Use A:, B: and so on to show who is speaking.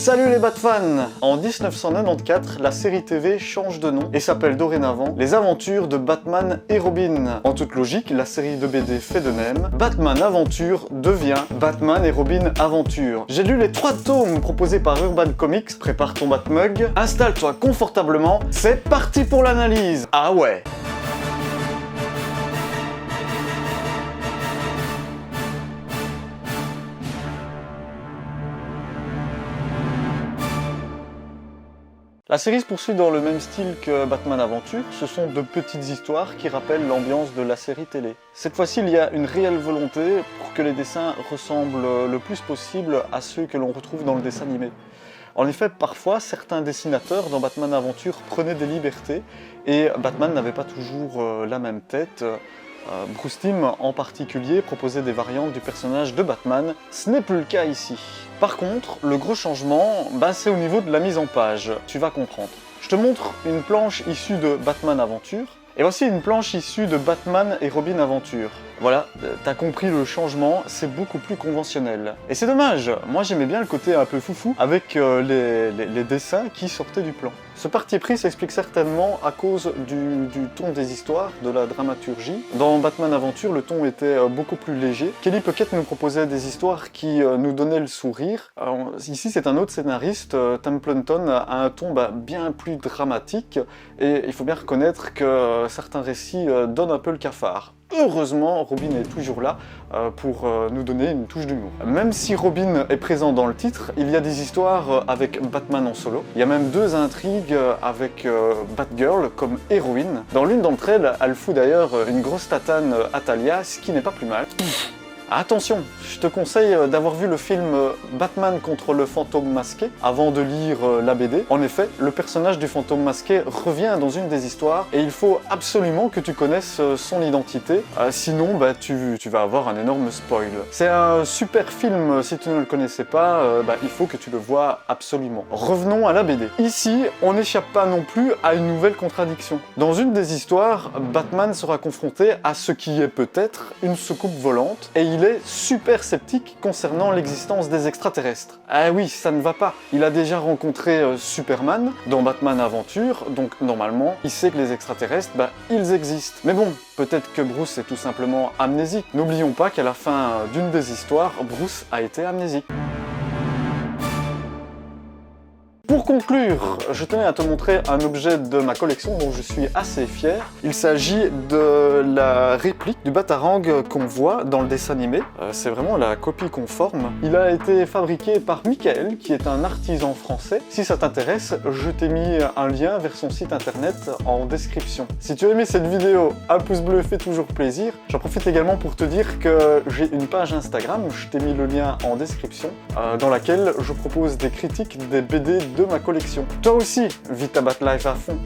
A: Salut les Batfans! En 1994, la série TV change de nom et s'appelle dorénavant Les Aventures de Batman et Robin. En toute logique, la série de BD fait de même. Batman Aventure devient Batman et Robin Aventure. J'ai lu les 3 tomes proposés par Urban Comics. Prépare ton Batmug, installe-toi confortablement, c'est parti pour l'analyse! Ah ouais! La série se poursuit dans le même style que Batman Aventure, ce sont de petites histoires qui rappellent l'ambiance de la série télé. Cette fois-ci, il y a une réelle volonté pour que les dessins ressemblent le plus possible à ceux que l'on retrouve dans le dessin animé. En effet, parfois, certains dessinateurs dans Batman Aventure prenaient des libertés et Batman n'avait pas toujours la même tête. Bruce Timm en particulier proposait des variantes du personnage de Batman, ce n'est plus le cas ici. Par contre, le gros changement, c'est au niveau de la mise en page, tu vas comprendre. Je te montre une planche issue de Batman Aventure, et voici une planche issue de Batman et Robin Aventure. Voilà, t'as compris le changement, c'est beaucoup plus conventionnel. Et c'est dommage, moi j'aimais bien le côté un peu foufou avec les dessins qui sortaient du plan. Ce parti pris s'explique certainement à cause du ton des histoires, de la dramaturgie. Dans Batman Aventure, le ton était beaucoup plus léger. Kelly Puckett nous proposait des histoires qui nous donnaient le sourire. Alors, ici, c'est un autre scénariste, Templeton, a un ton bien plus dramatique. Et il faut bien reconnaître que certains récits donnent un peu le cafard. Heureusement, Robin est toujours là pour nous donner une touche d'humour. Même si Robin est présent dans le titre, il y a des histoires avec Batman en solo. Il y a même 2 intrigues avec Batgirl comme héroïne. Dans l'une d'entre elles, elle fout d'ailleurs une grosse tatane à Talia, ce qui n'est pas plus mal. Attention, je te conseille d'avoir vu le film Batman contre le fantôme masqué avant de lire la BD. En effet, le personnage du fantôme masqué revient dans une des histoires et il faut absolument que tu connaisses son identité, sinon tu vas avoir un énorme spoil. C'est un super film, si tu ne le connaissais pas, il faut que tu le vois absolument. Revenons à la BD. Ici, on n'échappe pas non plus à une nouvelle contradiction. Dans une des histoires, Batman sera confronté à ce qui est peut-être une soucoupe volante et il est super sceptique concernant l'existence des extraterrestres. Ah oui, ça ne va pas. Il a déjà rencontré Superman dans Batman Aventure, donc normalement, il sait que les extraterrestres, ils existent. Mais bon, peut-être que Bruce est tout simplement amnésique. N'oublions pas qu'à la fin d'une des histoires, Bruce a été amnésique. Pour conclure, je tenais à te montrer un objet de ma collection dont je suis assez fier. Il s'agit de la réplique du Batarang qu'on voit dans le dessin animé. C'est vraiment la copie conforme. Il a été fabriqué par Michael, qui est un artisan français. Si ça t'intéresse, je t'ai mis un lien vers son site internet en description. Si tu as aimé cette vidéo, un pouce bleu fait toujours plaisir. J'en profite également pour te dire que j'ai une page Instagram, je t'ai mis le lien en description, dans laquelle je propose des critiques des BD de ma collection. Toi aussi, vis ta Batlife à fond.